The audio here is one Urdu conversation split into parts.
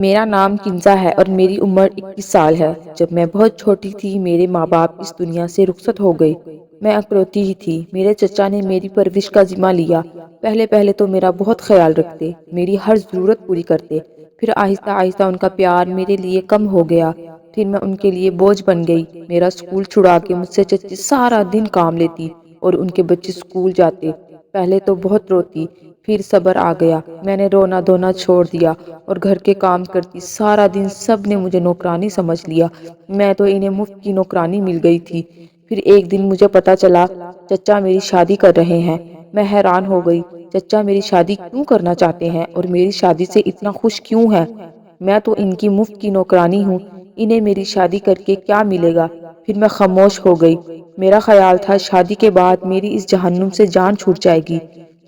میرا نام کنزا ہے اور میری عمر 21 سال ہے۔ جب میں بہت چھوٹی تھی میرے ماں باپ اس دنیا سے رخصت ہو گئے۔ میں اکلوتی ہی تھی۔ میرے چچا نے میری پرورش کا ذمہ لیا۔ پہلے تو میرا بہت خیال رکھتے، میری ہر ضرورت پوری کرتے، پھر آہستہ آہستہ ان کا پیار میرے لیے کم ہو گیا۔ پھر میں ان کے لیے بوجھ بن گئی۔ میرا اسکول چھڑا کے مجھ سے چچی سارا دن کام لیتی اور ان کے بچے اسکول جاتے۔ پہلے تو بہت روتی، پھر صبر آ گیا۔ میں نے رونا دھونا چھوڑ دیا اور گھر کے کام کرتی سارا دن۔ سب نے مجھے نوکرانی سمجھ لیا۔ میں تو انہیں مفت کی نوکرانی مل گئی تھی۔ پھر ایک دن مجھے پتا چلا چچا میری شادی کر رہے ہیں۔ میں حیران ہو گئی، چچا میری شادی کیوں کرنا چاہتے ہیں اور میری شادی سے اتنا خوش کیوں ہیں؟ میں تو ان کی مفت کی نوکرانی ہوں، انہیں میری شادی کر کے کیا ملے گا؟ پھر میں خاموش ہو گئی۔ میرا خیال تھا شادی کے بعد میری اس جہنم سے جان چھوٹ جائے گی۔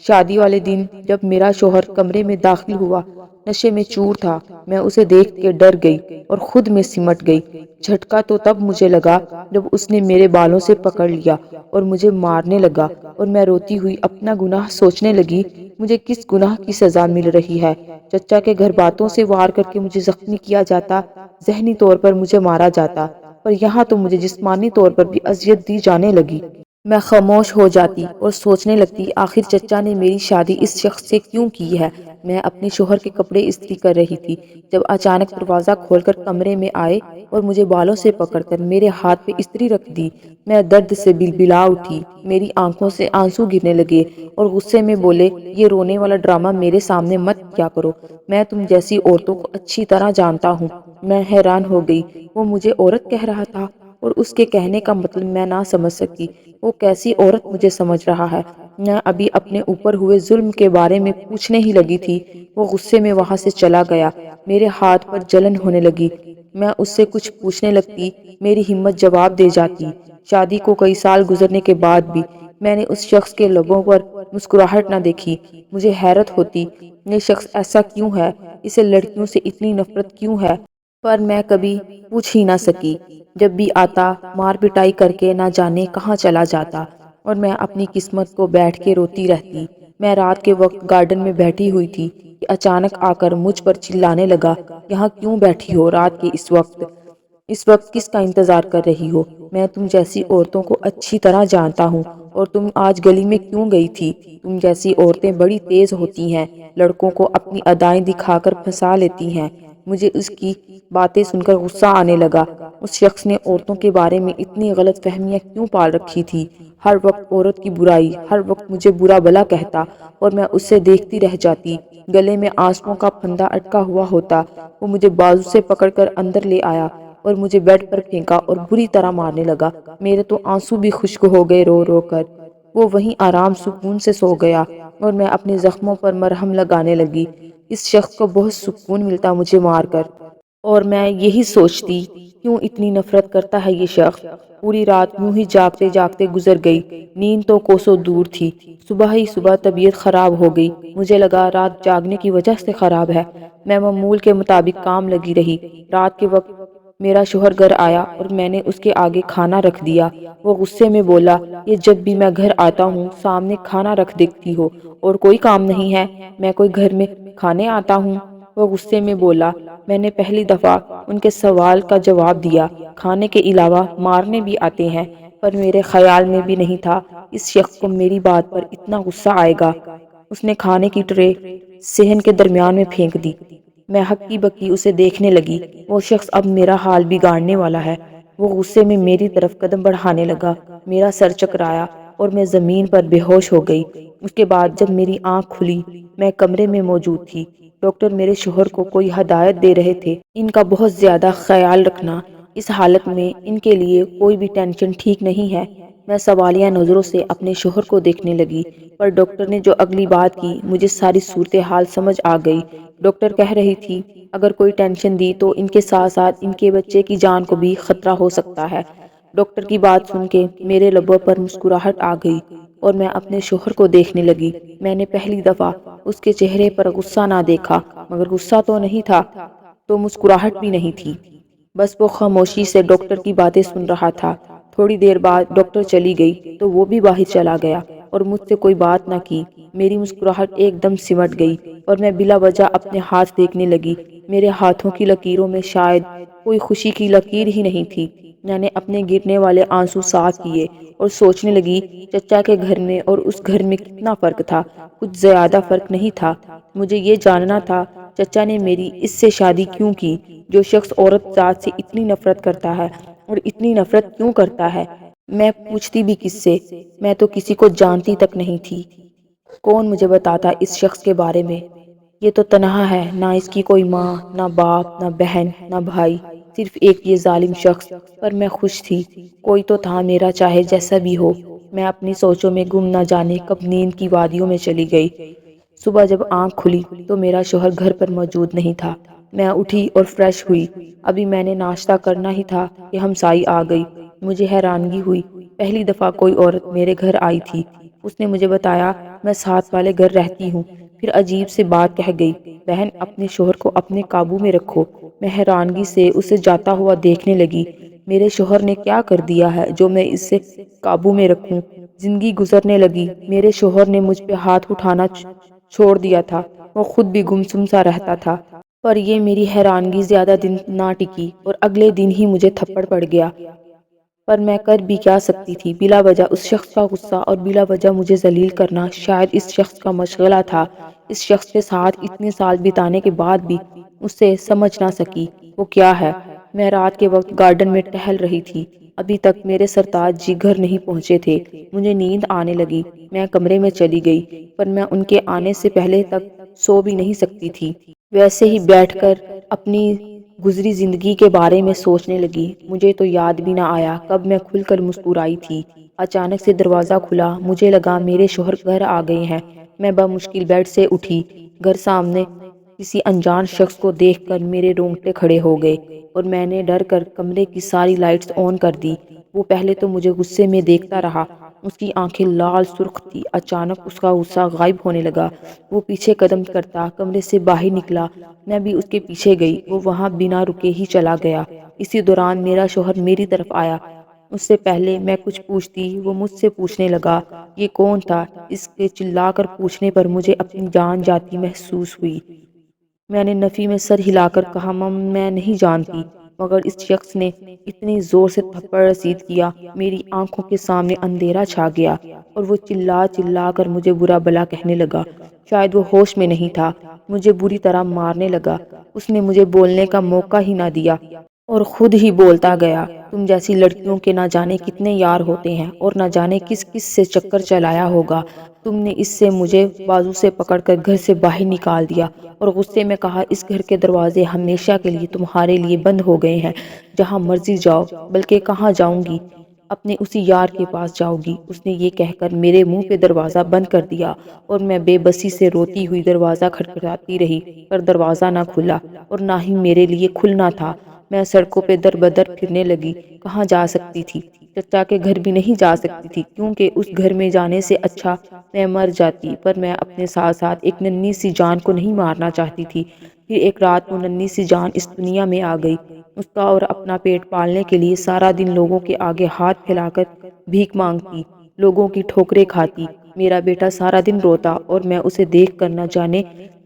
شادی والے دن جب میرا شوہر کمرے میں داخل ہوا، نشے میں چور تھا، میں اسے دیکھ کے ڈر گئی اور خود میں سمٹ گئی۔ جھٹکا تو تب مجھے لگا جب اس نے میرے بالوں سے پکڑ لیا اور مجھے مارنے لگا، اور میں روتی ہوئی اپنا گناہ سوچنے لگی، مجھے کس گناہ کی سزا مل رہی ہے؟ چچا کے گھر باتوں سے وار کر کے مجھے زخمی کیا جاتا، ذہنی طور پر مجھے مارا جاتا، پر یہاں تو مجھے جسمانی طور پر بھی اذیت دی جانے لگی۔ میں خاموش ہو جاتی اور سوچنے لگتی آخر چچا نے میری شادی اس شخص سے کیوں کی ہے؟ میں اپنے شوہر کے کپڑے استری کر رہی تھی جب اچانک دروازہ کھول کر کمرے میں آئے اور مجھے بالوں سے پکڑ کر میرے ہاتھ پہ استری رکھ دی۔ میں درد سے بلبلا اٹھی، میری آنکھوں سے آنسو گرنے لگے اور غصے میں بولے، یہ رونے والا ڈرامہ میرے سامنے مت کیا کرو، میں تم جیسی عورتوں کو اچھی طرح جانتا ہوں۔ میں حیران ہو گئی، وہ مجھے عورت کہہ رہا تھا اور اس کے کہنے کا مطلب میں نہ سمجھ سکی۔ وہ کیسی عورت مجھے سمجھ رہا ہے؟ میں ابھی اپنے اوپر ہوئے ظلم کے بارے میں پوچھنے ہی لگی تھی، وہ غصے میں وہاں سے چلا گیا۔ میرے ہاتھ پر جلن ہونے لگی۔ میں اس سے کچھ پوچھنے لگتی، میری ہمت جواب دے جاتی۔ شادی کو کئی سال گزرنے کے بعد بھی میں نے اس شخص کے لبوں پر مسکراہٹ نہ دیکھی۔ مجھے حیرت ہوتی، یہ شخص ایسا کیوں ہے؟ اسے لڑکیوں سے اتنی نفرت کیوں ہے؟ پر میں کبھی پوچھ ہی نہ سکی۔ جب بھی آتا مار پٹائی کر کے نہ جانے کہاں چلا جاتا اور میں اپنی قسمت کو بیٹھ کے روتی رہتی۔ میں رات کے وقت گارڈن میں بیٹھی ہوئی تھی کہ اچانک آ کر مجھ پر چلانے لگا، یہاں کیوں بیٹھی ہو رات کے اس وقت کس کا انتظار کر رہی ہو؟ میں تم جیسی عورتوں کو اچھی طرح جانتا ہوں، اور تم آج گلی میں کیوں گئی تھی؟ تم جیسی عورتیں بڑی تیز ہوتی ہیں، لڑکوں کو اپنی ادائیں دکھا کر پھنسا لیتی ہیں۔ مجھے اس کی باتیں سن کر غصہ آنے لگا۔ اس شخص نے عورتوں کے بارے میں اتنی غلط فہمیاں کیوں پال رکھی تھی؟ ہر وقت عورت کی برائی، ہر وقت مجھے برا بھلا کہتا اور میں اسے دیکھتی رہ جاتی۔ گلے میں آنسوؤں کا پھندا اٹکا ہوا ہوتا، وہ مجھے بازو سے پکڑ کر اندر لے آیا اور مجھے بیڈ پر پھینکا اور بری طرح مارنے لگا۔ میرے تو آنسو بھی خشک ہو گئے رو رو کر۔ وہ وہیں آرام سکون سے سو گیا اور میں اپنے زخموں پر مرہم لگانے لگی۔ اس شخص کو بہت سکون ملتا مجھے مار کر، اور میں یہی سوچتی کیوں اتنی نفرت کرتا ہے یہ شخص۔ پوری رات یوں ہی جاگتے جاگتے گزر گئی، نیند تو کوسوں دور تھی۔ صبح ہی صبح طبیعت خراب ہو گئی، مجھے لگا رات جاگنے کی وجہ سے خراب ہے۔ میں معمول کے مطابق کام لگی رہی۔ رات کے وقت میرا شوہر گھر آیا اور میں نے اس کے آگے کھانا رکھ دیا۔ وہ غصے میں بولا، یہ جب بھی میں گھر آتا ہوں سامنے کھانا رکھ دیتی ہو اور کوئی کام نہیں ہے؟ میں کوئی گھر میں کھانے آتا ہوں؟ وہ غصے میں بولا۔ میں نے پہلی دفعہ ان کے سوال کا جواب دیا، کھانے کے علاوہ مارنے بھی آتے ہیں، پر میرے خیال میں بھی نہیں تھا اس شخص کو میری بات پر اتنا غصہ آئے گا۔ اس نے کھانے کی ٹرے صحن کے درمیان میں پھینک دی۔ میں ہکی بکی اسے دیکھنے لگی، وہ شخص اب میرا حال بگاڑنے والا ہے۔ وہ غصے میں میری طرف قدم بڑھانے لگا، میرا سر چکرایا اور میں زمین پر بے ہوش ہو گئی۔ اس کے بعد جب میری آنکھ کھلی میں کمرے میں موجود تھی۔ ڈاکٹر میرے شوہر کو کوئی ہدایت دے رہے تھے، ان کا بہت زیادہ خیال رکھنا، اس حالت میں ان کے لیے کوئی بھی ٹینشن ٹھیک نہیں ہے۔ میں سوالیہ نظروں سے اپنے شوہر کو دیکھنے لگی، پر ڈاکٹر نے جو اگلی بات کی مجھے ساری صورتحال سمجھ آ گئی۔ ڈاکٹر کہہ رہی تھی اگر کوئی ٹینشن دی تو ان کے ساتھ ساتھ ان کے بچے کی جان کو بھی خطرہ ہو سکتا ہے۔ ڈاکٹر کی بات سن کے میرے لبوں پر مسکراہٹ آ گئی اور میں اپنے شوہر کو دیکھنے لگی۔ میں نے پہلی دفعہ اس کے چہرے پر غصہ نہ دیکھا، مگر غصہ تو نہیں تھا تو مسکراہٹ بھی نہیں تھی، بس وہ خاموشی سے ڈاکٹر کی باتیں سن رہا تھا۔ تھوڑی دیر بعد ڈاکٹر چلی گئی تو وہ بھی باہر چلا گیا۔ اور مجھ سے کوئی بات نہ کی۔ میری مسکراہٹ ایک دم سمٹ گئی اور میں بلا وجہ اپنے ہاتھ دیکھنے لگی۔ میرے ہاتھوں کی لکیروں میں شاید کوئی خوشی کی لکیر ہی نہیں تھی۔ میں نے اپنے گرنے والے آنسو صاف کیے اور سوچنے لگی چچا کے گھر میں اور اس گھر میں کتنا فرق تھا۔ کچھ زیادہ فرق نہیں تھا۔ مجھے یہ جاننا تھا چچا نے میری اس سے شادی کیوں کی؟ جو شخص عورت ذات سے اتنی نفرت کرتا ہے اور اتنی نفرت کیوں کرتا ہے؟ میں پوچھتی بھی کس سے؟ میں تو کسی کو جانتی تک نہیں تھی۔ کون مجھے بتاتا اس شخص کے بارے میں؟ یہ تو تنہا ہے، نہ اس کی کوئی ماں، نہ باپ، نہ بہن، نہ بھائی، صرف ایک یہ ظالم شخص۔ پر میں خوش تھی، کوئی تو تھا میرا، چاہے جیسا بھی ہو۔ میں اپنی سوچوں میں گم، نہ جانے کب نیند کی وادیوں میں چلی گئی۔ صبح جب آنکھ کھلی تو میرا شوہر گھر پر موجود نہیں تھا۔ میں اٹھی اور فریش ہوئی، ابھی میں نے ناشتہ کرنا ہی تھا کہ ہمسائی آ گئی۔ مجھے حیرانگی ہوئی، پہلی دفعہ کوئی عورت میرے گھر آئی تھی۔ اس نے مجھے بتایا میں ساتھ والے گھر رہتی ہوں، پھر عجیب سے بات کہہ گئی، بہن اپنے شوہر کو اپنے قابو میں رکھو۔ میں حیرانگی سے اسے جاتا ہوا دیکھنے لگی۔ میرے شوہر نے کیا کر دیا ہے جو میں اسے قابو میں رکھوں؟ زندگی گزرنے لگی، میرے شوہر نے مجھ پہ ہاتھ اٹھانا چھوڑ دیا تھا، وہ خود بھی گمسم سا رہتا تھا۔ پر یہ میری حیرانگی زیادہ دن نہ ٹکی اور اگلے دن ہی مجھے تھپڑ پڑ گیا۔ پر میں کر بھی کیا سکتی تھی؟ بلا وجہ اس شخص کا غصہ اور بلا وجہ مجھے ذلیل کرنا شاید اس شخص کا مشغلہ تھا۔ اس شخص کے ساتھ اتنے سال بتانے کے بعد بھی اسے سمجھ نہ سکی وہ کیا ہے۔ میں رات کے وقت گارڈن میں ٹہل رہی تھی، ابھی تک میرے سرتاج جی گھر نہیں پہنچے تھے۔ مجھے نیند آنے لگی، میں کمرے میں چلی گئی، پر میں ان کے آنے سے پہلے تک سو بھی نہیں سکتی تھی۔ ویسے ہی بیٹھ کر اپنی گزری زندگی کے بارے میں سوچنے لگی۔ مجھے تو یاد بھی نہ آیا کب میں کھل کر مسکرائی تھی۔ اچانک سے دروازہ کھلا، مجھے لگا میرے شوہر گھر آ گئے ہیں۔ میں بمشکل بیڈ سے اٹھی، گھر سامنے کسی انجان شخص کو دیکھ کر میرے رونگٹے کھڑے ہو گئے اور میں نے ڈر کر کمرے کی ساری لائٹس آن کر دی۔ وہ پہلے تو مجھے غصے میں دیکھتا رہا، اس کی آنکھیں لال سرخ تھی۔ اچانک اس کا غصہ غائب ہونے لگا، وہ پیچھے قدم کرتا کمرے سے باہر نکلا، میں بھی اس کے پیچھے گئی، وہ وہاں بنا رکے ہی چلا گیا۔ اسی دوران میرا شوہر میری طرف آیا، اس سے پہلے میں کچھ پوچھتی وہ مجھ سے پوچھنے لگا یہ کون تھا۔ اس کے چلا کر پوچھنے پر مجھے اپنی جان جاتی محسوس ہوئی۔ میں نے نفی میں سر ہلا کر کہا میں نہیں جانتی، مگر اس شخص نے اتنی زور سے تھپڑ رسید کیا، میری آنکھوں کے سامنے اندھیرا چھا گیا اور وہ چلا چلا کر مجھے برا بلا کہنے لگا۔ شاید وہ ہوش میں نہیں تھا، مجھے بری طرح مارنے لگا۔ اس نے مجھے بولنے کا موقع ہی نہ دیا اور خود ہی بولتا گیا، تم جیسی لڑکیوں کے نہ جانے کتنے یار ہوتے ہیں اور نہ جانے کس کس سے چکر چلایا ہوگا۔ تم نے اس سے مجھے بازو سے پکڑ کر گھر سے باہر نکال دیا اور غصے میں کہا اس گھر کے دروازے ہمیشہ کے لیے تمہارے لیے بند ہو گئے ہیں، جہاں مرضی جاؤ۔ بلکہ کہاں جاؤں گی؟ اپنے اسی یار کے پاس جاؤ گی۔ اس نے یہ کہہ کر میرے منہ پہ دروازہ بند کر دیا اور میں بے بسی سے روتی ہوئی دروازہ کھٹکھٹاتی رہی، پر دروازہ نہ کھلا اور نہ ہی میرے لیے کھلنا تھا۔ میں سڑکوں پہ در بدر پھرنے لگی، کہاں جا سکتی تھی؟ چچا کے گھر بھی نہیں جا سکتی تھی، کیونکہ اس گھر میں جانے سے اچھا میں مر جاتی، پر میں اپنے ساتھ ساتھ ایک ننھی سی جان کو نہیں مارنا چاہتی تھی۔ پھر ایک رات وہ ننھی سی جان اس دنیا میں آ گئی، اس کا اور اپنا پیٹ پالنے کے لیے سارا دن لوگوں کے آگے ہاتھ پھیلا کر بھیک مانگتی، لوگوں کی ٹھوکریں کھاتی۔ میرا بیٹا سارا دن روتا اور میں اسے دیکھ کر نہ جانے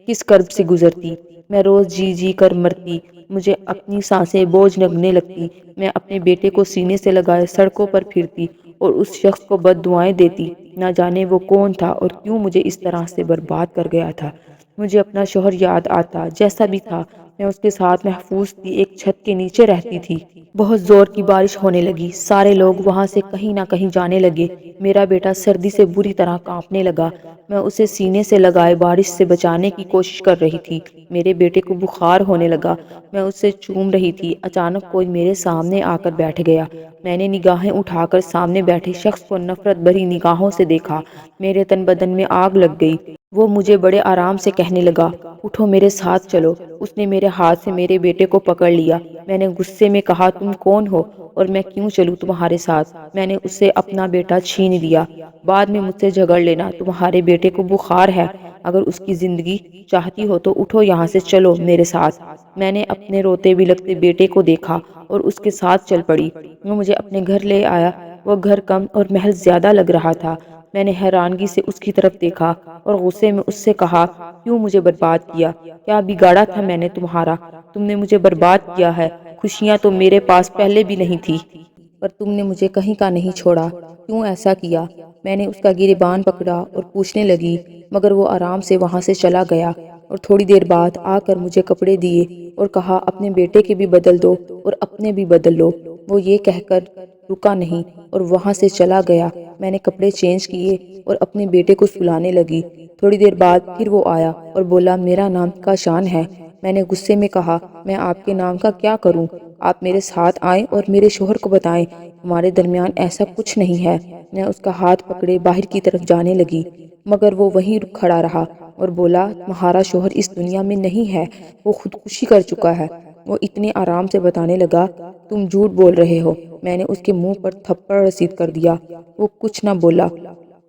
کس کرب سے گزرتی۔ میں روز جی جی کر مرتی، مجھے اپنی سانسیں بوجھ لگنے لگتی۔ میں اپنے بیٹے کو سینے سے لگائے سڑکوں پر پھرتی اور اس شخص کو بد دعائیں دیتی، نہ جانے وہ کون تھا اور کیوں مجھے اس طرح سے برباد کر گیا تھا۔ مجھے اپنا شوہر یاد آتا، جیسا بھی تھا میں اس کے ساتھ محفوظ تھی، ایک چھت کے نیچے رہتی تھی۔ بہت زور کی بارش ہونے لگی، سارے لوگ وہاں سے کہیں نہ کہیں جانے لگے۔ میرا بیٹا سردی سے بری طرح کانپنے لگا، میں اسے سینے سے لگائے بارش سے بچانے کی کوشش کر رہی تھی۔ میرے بیٹے کو بخار ہونے لگا، میں اسے چوم رہی تھی۔ اچانک کوئی میرے سامنے آ کر بیٹھ گیا، میں نے نگاہیں اٹھا کر سامنے بیٹھے شخص کو نفرت بھری نگاہوں سے دیکھا، میرے تن بدن میں آگ لگ گئی۔ وہ مجھے بڑے آرام سے کہنے لگا اٹھو میرے ساتھ چلو۔ اس نے میرے ہاتھ سے میرے بیٹے کو پکڑ لیا۔ میں نے غصے میں کہا تم کون ہو اور میں کیوں چلوں تمہارے ساتھ؟ میں نے اسے اپنا بیٹا چھین لیا، بعد میں مجھ سے جھگڑ لینا، تمہارے بیٹے کو بخار ہے، اگر اس کی زندگی چاہتی ہو تو اٹھو یہاں سے، چلو میرے ساتھ۔ میں نے اپنے روتے بلکتے بیٹے کو دیکھا اور اس کے ساتھ چل پڑی۔ وہ مجھے اپنے گھر لے آیا، وہ گھر کم اور محل زیادہ لگ رہا تھا۔ میں نے حیرانگی سے اس کی طرف دیکھا اور غصے میں اس سے کہا، کیوں مجھے برباد کیا؟ کیا بگاڑا تھا میں نے تمہارا؟ تم نے مجھے برباد کیا ہے۔ خوشیاں تو میرے پاس پہلے بھی نہیں تھی، پر تم نے مجھے کہیں کا نہیں چھوڑا۔ کیوں ایسا کیا؟ میں نے اس کا گریبان پکڑا اور پوچھنے لگی، مگر وہ آرام سے وہاں سے چلا گیا اور تھوڑی دیر بعد آ کر مجھے کپڑے دیے اور کہا، اپنے بیٹے کے بھی بدل دو اور اپنے بھی بدل لو۔ وہ یہ کہہ کر رکا نہیں اور وہاں سے چلا گیا۔ میں نے کپڑے چینج کیے اور اپنے بیٹے کو سلانے لگی۔ تھوڑی دیر بعد پھر وہ آیا اور بولا، میرا نام کاشان ہے۔ میں نے غصے میں کہا، میں آپ کے نام کا کیا کروں؟ آپ میرے ساتھ آئیں اور میرے شوہر کو بتائیں، ہمارے درمیان ایسا کچھ نہیں ہے۔ میں اس کا ہاتھ پکڑے باہر کی طرف جانے لگی، مگر وہ وہیں کھڑا رہا اور بولا، تمہارا شوہر اس دنیا میں نہیں ہے، وہ خودکشی کر چکا ہے۔ وہ اتنے آرام سے بتانے لگا، تم جھوٹ بول رہے ہو۔ میں نے اس کے منہ پر تھپڑ رسید کر دیا۔ وہ کچھ نہ بولا۔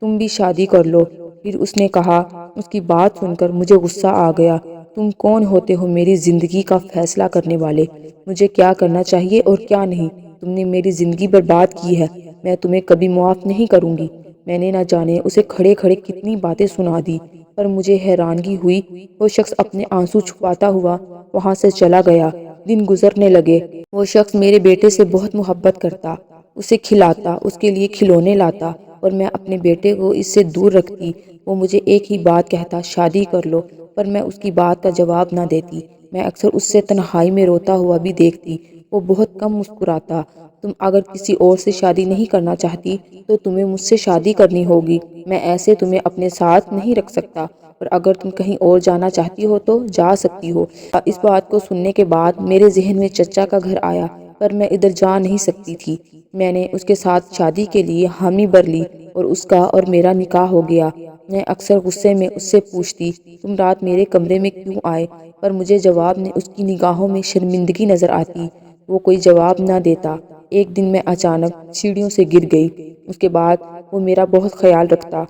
تم بھی شادی کر لو۔ پھر اس نے کہا۔ اس کی بات سن کر مجھے غصہ آ گیا۔ تم کون ہوتے ہو میری زندگی کا فیصلہ کرنے والے؟ مجھے کیا کرنا چاہیے اور کیا نہیں؟ تم نے میری زندگی برباد کی ہے، میں تمہیں کبھی معاف نہیں کروں گی۔ میں نے نہ جانے اسے کھڑے کھڑے کتنی باتیں سنا دی، پر مجھے حیرانگی ہوئی۔ وہ شخص اپنے آنسو چھپاتا ہوا وہاں سے چلا گیا۔ دن گزرنے لگے۔ وہ شخص میرے بیٹے سے بہت محبت کرتا، اسے کھلاتا، اس کے لیے کھلونے لاتا اور میں اپنے بیٹے کو اس سے دور رکھتی۔ وہ مجھے ایک ہی بات کہتا، شادی کر لو، پر میں اس کی بات کا جواب نہ دیتی۔ میں اکثر اس سے تنہائی میں روتا ہوا بھی دیکھتی۔ وہ بہت کم مسکراتا۔ تم اگر کسی اور سے شادی نہیں کرنا چاہتی تو تمہیں مجھ سے شادی کرنی ہوگی۔ میں ایسے تمہیں اپنے ساتھ نہیں رکھ سکتا، اور اگر تم کہیں اور جانا چاہتی ہو تو جا سکتی ہو۔ اس بات کو سننے کے بعد میرے ذہن میں چچا کا گھر آیا، پر میں ادھر جا نہیں سکتی تھی۔ میں نے اس کے ساتھ شادی کے لیے حامی بھر لی اور اس کا اور میرا نکاح ہو گیا۔ میں اکثر غصے میں اس سے پوچھتی، تم رات میرے کمرے میں کیوں آئے؟ پر مجھے جواب میں اس کی نگاہوں میں شرمندگی نظر آتی۔ وہ کوئی جواب نہ دیتا۔ ایک دن میں اچانک سیڑھیوں سے گر گئی۔ اس کے بعد وہ میرا بہت خیال رکھتا،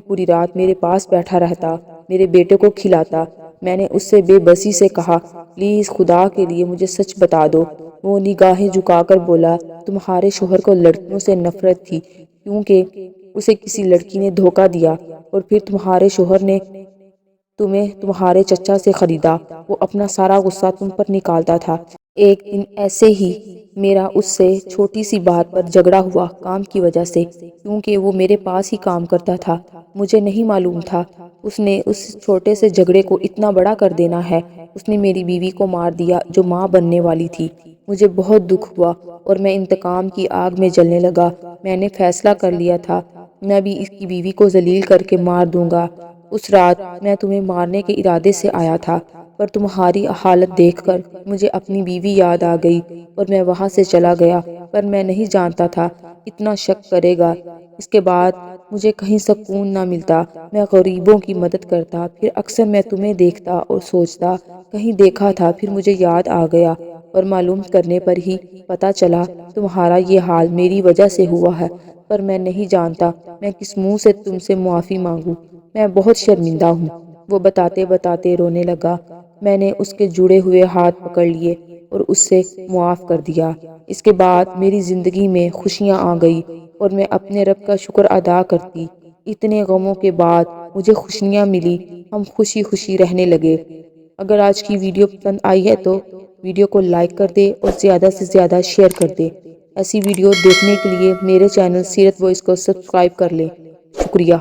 پوری رات میرے پاس بیٹھا رہتا، میرے بیٹے کو کھلاتا۔ میں نے اس سے بے بسی سے کہا، پلیز خدا کے لیے مجھے سچ بتا دو۔ وہ نگاہیں جھکا کر بولا، تمہارے شوہر کو لڑکیوں سے نفرت تھی، کیونکہ اسے کسی لڑکی نے دھوکہ دیا، اور پھر تمہارے شوہر نے تمہیں تمہارے چچا سے خریدا۔ وہ اپنا سارا غصہ تم پر نکالتا تھا۔ ایک دن ایسے ہی میرا اس سے چھوٹی سی بات پر جھگڑا ہوا، کام کی وجہ سے، کیونکہ وہ میرے پاس ہی کام کرتا تھا۔ مجھے نہیں معلوم تھا اس نے اس چھوٹے سے جھگڑے کو اتنا بڑا کر دینا ہے۔ اس نے میری بیوی کو مار دیا جو ماں بننے والی تھی۔ مجھے بہت دکھ ہوا اور میں انتقام کی آگ میں جلنے لگا۔ میں نے فیصلہ کر لیا تھا، میں بھی اس کی بیوی کو ذلیل کر کے مار دوں گا۔ اس رات میں تمہیں مارنے کے ارادے سے آیا تھا، پر تمہاری حالت دیکھ کر مجھے اپنی بیوی یاد آ گئی اور میں وہاں سے چلا گیا، پر میں نہیں جانتا تھا اتنا شک کرے گا۔ اس کے بعد مجھے کہیں سکون نہ ملتا۔ میں غریبوں کی مدد کرتا، پھر اکثر میں تمہیں دیکھتا اور سوچتا، کہیں دیکھا تھا، پھر مجھے یاد آ گیا، اور معلوم کرنے پر ہی پتا چلا تمہارا یہ حال میری وجہ سے ہوا ہے، پر میں نہیں جانتا میں کس منہ سے تم سے معافی مانگوں۔ میں بہت شرمندہ ہوں۔ وہ بتاتے بتاتے رونے لگا۔ میں نے اس کے جڑے ہوئے ہاتھ پکڑ لیے اور اس سے معاف کر دیا۔ اس کے بعد میری زندگی میں خوشیاں آ گئی اور میں اپنے رب کا شکر ادا کرتی۔ اتنے غموں کے بعد مجھے خوشیاں ملی، ہم خوشی خوشی رہنے لگے۔ اگر آج کی ویڈیو پسند آئی ہے تو ویڈیو کو لائک کر دے اور زیادہ سے زیادہ شیئر کر دے۔ ایسی ویڈیو دیکھنے کے لیے میرے چینل سیرت وائس کو سبسکرائب کر لیں۔ شکریہ۔